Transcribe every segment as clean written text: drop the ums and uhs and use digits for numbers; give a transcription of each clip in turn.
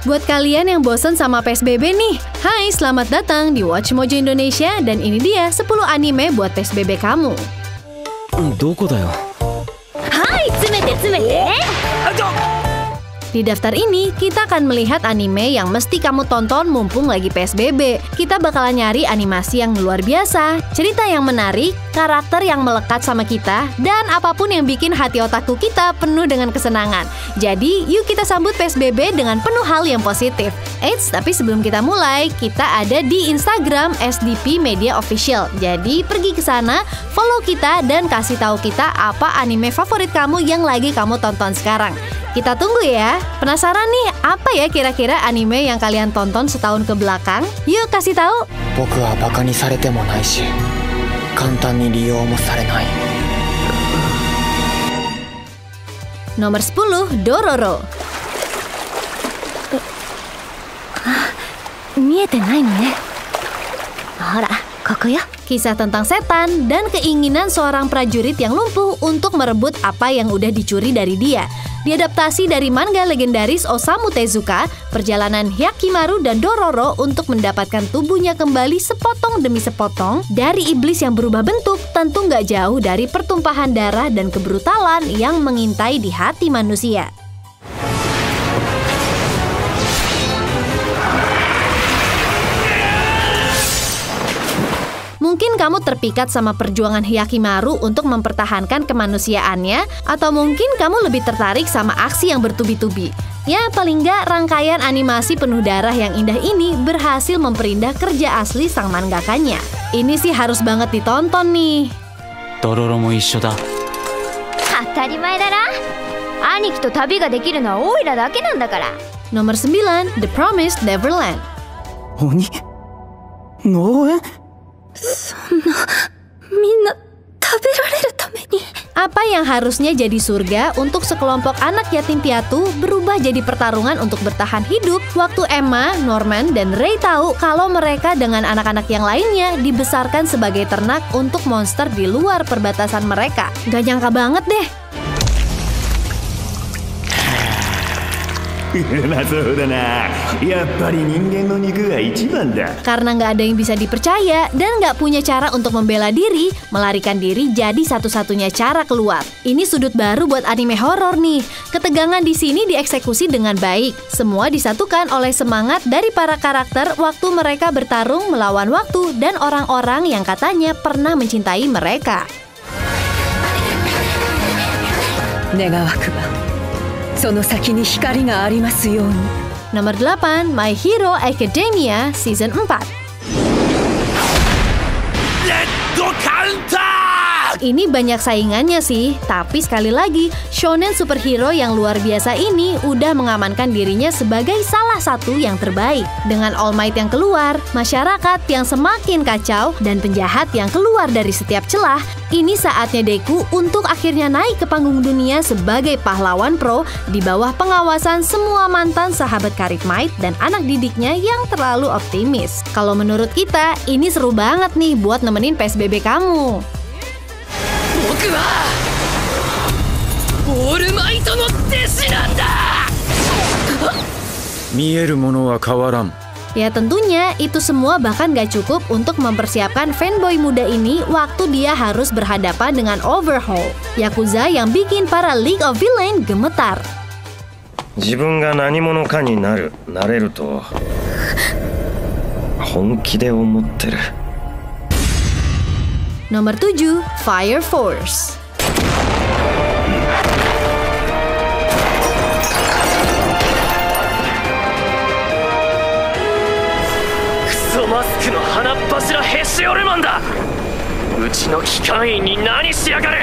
Buat kalian yang bosen sama PSBB nih, hai, selamat datang di Watch Mojo Indonesia dan ini dia 10 anime buat PSBB kamu. Doko da yo? Hai, tsumete tsumete. Di daftar ini, kita akan melihat anime yang mesti kamu tonton mumpung lagi PSBB. Kita bakalan nyari animasi yang luar biasa, cerita yang menarik, karakter yang melekat sama kita, dan apapun yang bikin hati otakku kita penuh dengan kesenangan. Jadi, yuk kita sambut PSBB dengan penuh hal yang positif. Eits, tapi sebelum kita mulai, kita ada di Instagram SDP Media Official. Jadi, pergi ke sana, follow kita, dan kasih tahu kita apa anime favorit kamu yang lagi kamu tonton sekarang. Kita tunggu ya. Penasaran nih, apa ya kira-kira anime yang kalian tonton setahun ke belakang? Yuk kasih tahu. Boku wa baka ni sarete mo nai shi, kantan ni riyou mo sarenai. Nomor 10, Dororo. 見えてないのね。ほら、ここよ。 Kisah tentang setan dan keinginan seorang prajurit yang lumpuh untuk merebut apa yang udah dicuri dari dia. Diadaptasi dari manga legendaris Osamu Tezuka, perjalanan Hyakimaru dan Dororo untuk mendapatkan tubuhnya kembali sepotong demi sepotong dari iblis yang berubah bentuk tentu nggak jauh dari pertumpahan darah dan kebrutalan yang mengintai di hati manusia. Mungkin kamu terpikat sama perjuangan Hyakimaru untuk mempertahankan kemanusiaannya, atau mungkin kamu lebih tertarik sama aksi yang bertubi-tubi. Ya, paling nggak rangkaian animasi penuh darah yang indah ini berhasil memperindah kerja asli sang mangakanya. Ini sih harus banget ditonton nih. Dororo mo issho da. 当たり前だな。兄貴と旅ができるのはオイラだけなんだから。 Nomor 9, The Promised Neverland. Oni? Noen? そんな、みんな食べられるために。 Apa yang harusnya jadi surga untuk sekelompok anak yatim piatu berubah jadi pertarungan untuk bertahan hidup waktu Emma, Norman, dan Ray tahu kalau mereka dengan anak-anak yang lainnya dibesarkan sebagai ternak untuk monster di luar perbatasan mereka. Gak nyangka banget deh. Karena nggak ada yang bisa dipercaya dan nggak punya cara untuk membela diri, melarikan diri jadi satu-satunya cara keluar. Ini sudut baru buat anime horor nih. Ketegangan di sini dieksekusi dengan baik. Semua disatukan oleh semangat dari para karakter waktu mereka bertarung melawan waktu dan orang-orang yang katanya pernah mencintai mereka. Nomor 8, My Hero Academia Season 4. Ini banyak saingannya sih, tapi sekali lagi, shonen superhero yang luar biasa ini udah mengamankan dirinya sebagai salah satu yang terbaik. Dengan All Might yang keluar, masyarakat yang semakin kacau, dan penjahat yang keluar dari setiap celah, ini saatnya Deku untuk akhirnya naik ke panggung dunia sebagai pahlawan pro di bawah pengawasan semua mantan sahabat karib Might dan anak didiknya yang terlalu optimis. Kalau menurut kita, ini seru banget nih buat nemenin PSBB kamu. 僕はオールマイトの弟子なんだ。見えるものは変わらん。 Ya tentunya itu semua bahkan gak cukup untuk mempersiapkan fanboy muda ini waktu dia harus berhadapan dengan Overhaul, Yakuza yang bikin para League of Villains gemetar. 自分が何者かになれると本気で思ってる。 Nomor 7, Fire Force. Kuso maskの鼻っ柱ヘシオレマンだ。うちの機関員に何しやがる。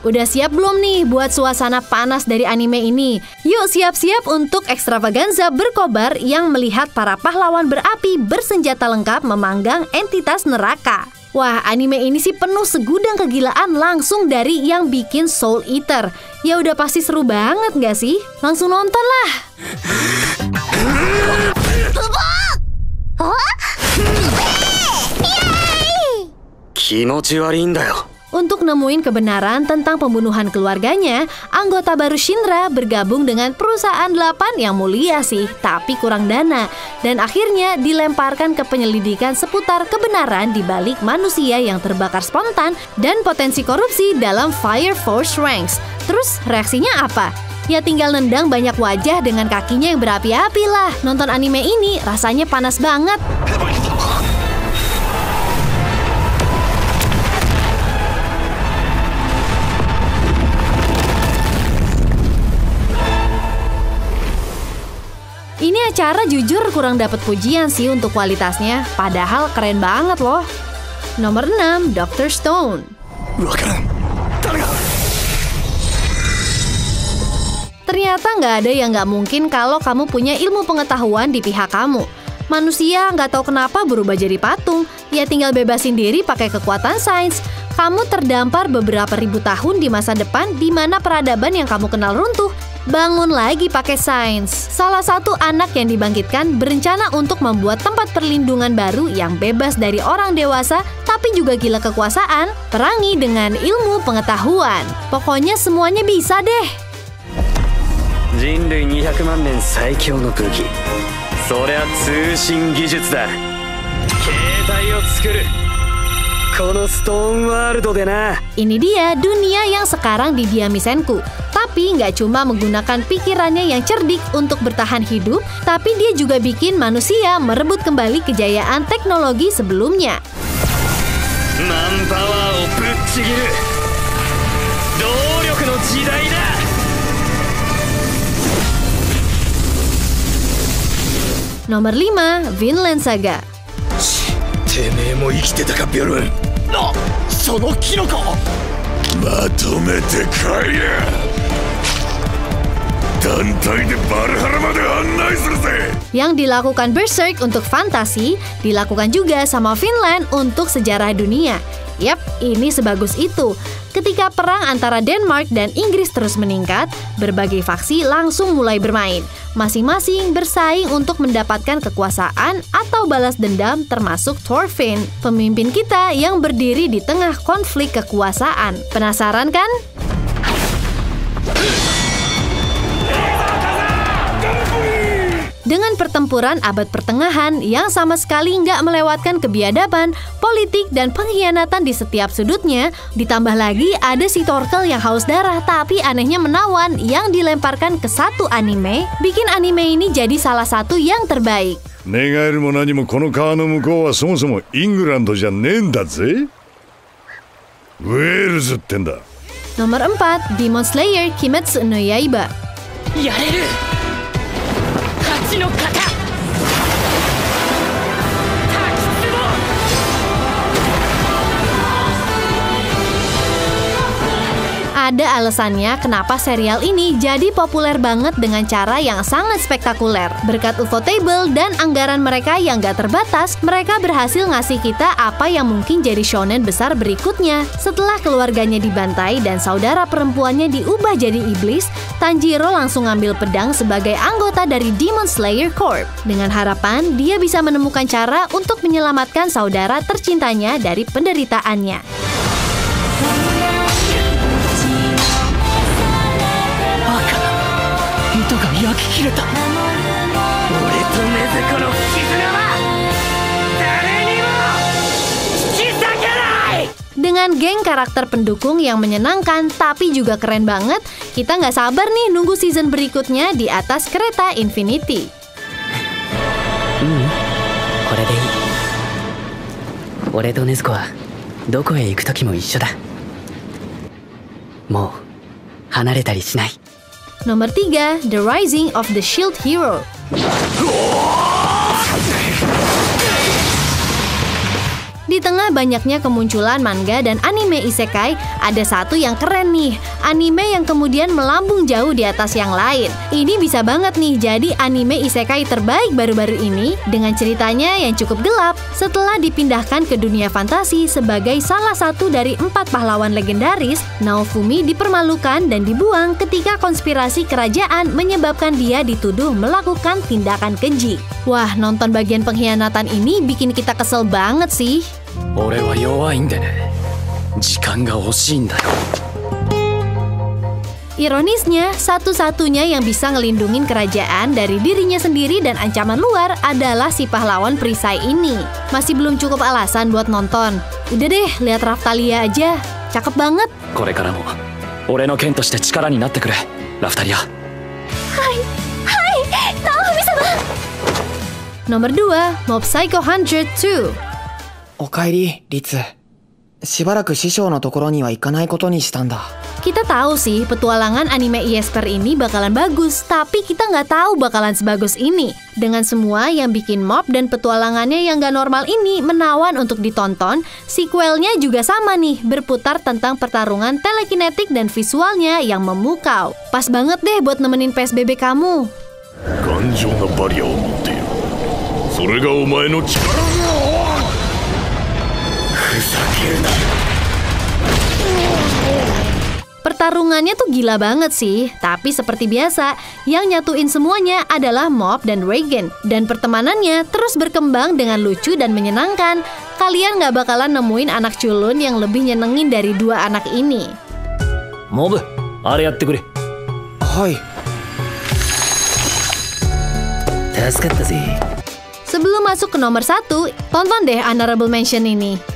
Udah siap belum nih buat suasana panas dari anime ini? Yuk siap-siap untuk ekstravaganza berkobar yang melihat para pahlawan berapi bersenjata lengkap memanggang entitas neraka. Wah, anime ini sih penuh segudang kegilaan langsung dari yang bikin Soul Eater. Ya udah pasti seru banget gak sih? Langsung nonton lah! Kimochi wariiんだよ。Untuk nemuin kebenaran tentang pembunuhan keluarganya, anggota baru Shinra bergabung dengan perusahaan 8 yang mulia sih, tapi kurang dana. Dan akhirnya dilemparkan ke penyelidikan seputar kebenaran di balik manusia yang terbakar spontan dan potensi korupsi dalam Fire Force Ranks. Terus reaksinya apa? Ya tinggal nendang banyak wajah dengan kakinya yang berapi-api lah. Nonton anime ini rasanya panas banget. Ini acara jujur kurang dapat pujian sih untuk kualitasnya, padahal keren banget loh. Nomor 6, Dr. Stone. Ternyata nggak ada yang nggak mungkin kalau kamu punya ilmu pengetahuan di pihak kamu. Manusia nggak tahu kenapa berubah jadi patung, ya tinggal bebasin diri pakai kekuatan sains. Kamu terdampar beberapa ribu tahun di masa depan di mana peradaban yang kamu kenal runtuh. Bangun lagi pakai sains. Salah satu anak yang dibangkitkan berencana untuk membuat tempat perlindungan baru yang bebas dari orang dewasa tapi juga gila kekuasaan. Perangi dengan ilmu pengetahuan. Pokoknya semuanya bisa deh. 人類200万年最強の武器、そりゃ通信技術だ。携帯を作るこのストーンワールドでな。 Ini dia dunia yang sekarang didiami Senku. Tapi nggak cuma menggunakan pikirannya yang cerdik untuk bertahan hidup, tapi dia juga bikin manusia merebut kembali kejayaan teknologi sebelumnya. マンパワーをぶっちぎる動力の時代だ。 Nomor 5, Vinland Saga. てめえも生きてたか、ビョルン。そのキノコまとめて帰れ。団体でバルハラまで案内するぜ。 Yang dilakukan Berserk untuk fantasi, dilakukan juga sama Finland untuk sejarah dunia. Yap, ini sebagus itu. Ketika perang antara Denmark dan Inggris terus meningkat, berbagai faksi langsung mulai bermain. Masing-masing bersaing untuk mendapatkan kekuasaan atau balas dendam, termasuk Thorfinn, pemimpin kita yang berdiri di tengah konflik kekuasaan. Penasaran kan? Dengan pertempuran abad pertengahan yang sama sekali nggak melewatkan kebiadaban, politik, dan pengkhianatan di setiap sudutnya, ditambah lagi ada si Torkel yang haus darah tapi anehnya menawan yang dilemparkan ke satu anime, bikin anime ini jadi salah satu yang terbaik. 寝返るも何もこの川の向こうはそもそもイングランドじゃねえんだぜ。ウェールズってんだ。 Nomor 4, Demon Slayer Kimetsu no Yaiba. やれる八の型。 Ada alasannya kenapa serial ini jadi populer banget dengan cara yang sangat spektakuler. Berkat Ufotable dan anggaran mereka yang gak terbatas, mereka berhasil ngasih kita apa yang mungkin jadi shonen besar berikutnya. Setelah keluarganya dibantai dan saudara perempuannya diubah jadi iblis, Tanjiro langsung ngambil pedang sebagai anggota dari Demon Slayer Corps. Dengan harapan dia bisa menemukan cara untuk menyelamatkan saudara tercintanya dari penderitaannya. 糸が焼き切れた。俺と禰豆子の絆は誰にも引き裂けない。 Dengan geng karakter pendukung yang menyenangkan tapi juga keren banget, kita nggak sabar nih nunggu season berikutnya di atas kereta Infinity. これでいい。俺と禰豆子はどこへ行く時も一緒だ。もう離れたりしない。 Nomor 3, The Rising of the Shield Hero. Di tengah banyaknya kemunculan manga dan anime isekai, ada satu yang keren nih, anime yang kemudian melambung jauh di atas yang lain. Ini bisa banget nih jadi anime isekai terbaik baru-baru ini dengan ceritanya yang cukup gelap. Setelah dipindahkan ke dunia fantasi sebagai salah satu dari 4 pahlawan legendaris, Naofumi dipermalukan dan dibuang ketika konspirasi kerajaan menyebabkan dia dituduh melakukan tindakan keji. Wah, nonton bagian pengkhianatan ini bikin kita kesel banget sih. 俺は弱いんでね。時間が欲しいんだよ。 Ironisnya, satu-satunya yang bisa ngelindungin kerajaan dari dirinya sendiri dan ancaman luar adalah si pahlawan perisai ini. Masih belum cukup alasan buat nonton. Udah deh, lihat Raftalia aja. Cakep banget. これからも俺の剣として力になってくれ、ラフタリア。はいはい、ナオフミ様。 Nomor 2, Mob Psycho 102. おかえり、リツ。しばらく師匠のところには行かないことにしたんだ。 Kita tahu sih petualangan anime Jesper ini bakalan bagus, tapi kita nggak tahu bakalan sebagus ini. Dengan semua yang bikin mob dan petualangannya yang nggak normal ini menawan untuk ditonton, sequelnya juga sama nih, berputar tentang pertarungan telekinetik dan visualnya yang memukau. Pas banget deh buat nemenin PSBB kamu. 頑丈なバリアを持っている。それがお前の力だ。ふざけるな。 Pertarungannya tuh gila banget sih, tapi seperti biasa, yang nyatuin semuanya adalah Mob dan Reigen. Dan pertemanannya terus berkembang dengan lucu dan menyenangkan. Kalian nggak bakalan nemuin anak culun yang lebih nyenengin dari dua anak ini. モブ、あれやってくれ。はい。助かったぜ。 Sebelum masuk ke nomor 1, tonton deh honorable mention ini. Apa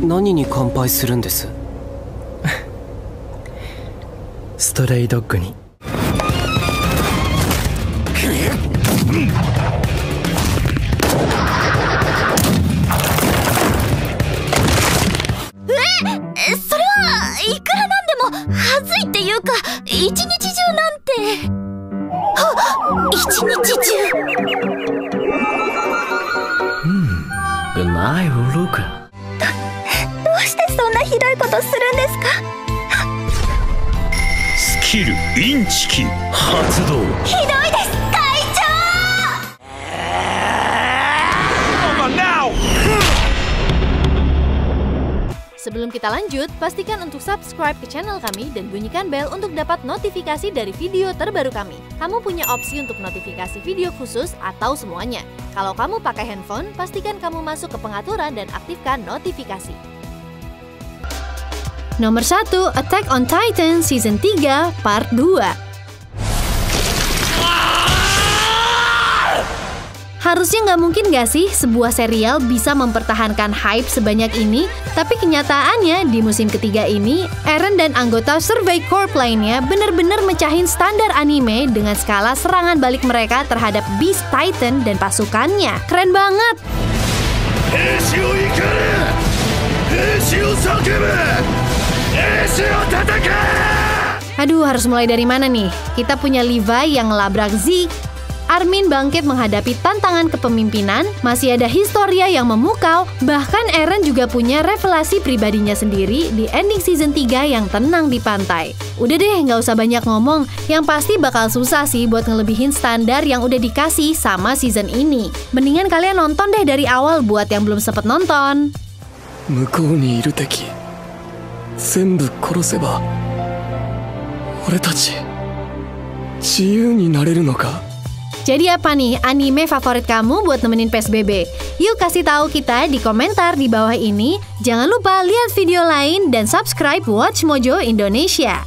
何に乾杯するんです？ストレイドッグに。それはいくらなんでもはずいっていうか、一日中なんて。あ、一日中。うまいウルーク。 どうしてそんなひどいことするんですか？スキルインチキ発動。ひどいです会長。 Sebelum kita lanjut, pastikan untuk subscribe ke channel kami dan bunyikan bel untuk dapat notifikasi dari video terbaru kami. Kamu punya opsi untuk notifikasi video khusus atau semuanya. Kalau kamu pakai handphone, pastikan kamu masuk ke pengaturan dan aktifkan notifikasi. Nomor 1, Attack on Titan Season 3 Part 2. Harusnya nggak mungkin nggak sih sebuah serial bisa mempertahankan hype sebanyak ini, tapi kenyataannya di musim ketiga ini, Eren dan anggota Survey Corp lainnya bener-bener mecahin standar anime dengan skala serangan balik mereka terhadap Beast Titan dan pasukannya. Keren banget! Aduh, harus mulai dari mana nih? Kita punya Levi yang ngelabrak Zeke, Armin bangkit menghadapi tantangan kepemimpinan, masih ada Historia yang memukau, bahkan Eren juga punya revelasi pribadinya sendiri di ending season 3 yang tenang di pantai. Udah deh, nggak usah banyak ngomong, yang pasti bakal susah sih buat ngelebihin standar yang udah dikasih sama season ini. Mendingan kalian nonton deh dari awal buat yang belum sempet nonton. 向こうにいる敵全部殺せば俺たち自由になれるのか? Jadi apa nih anime favorit kamu buat nemenin PSBB? Yuk kasih tahu kita di komentar di bawah ini. Jangan lupa lihat video lain dan subscribe Watch Mojo Indonesia.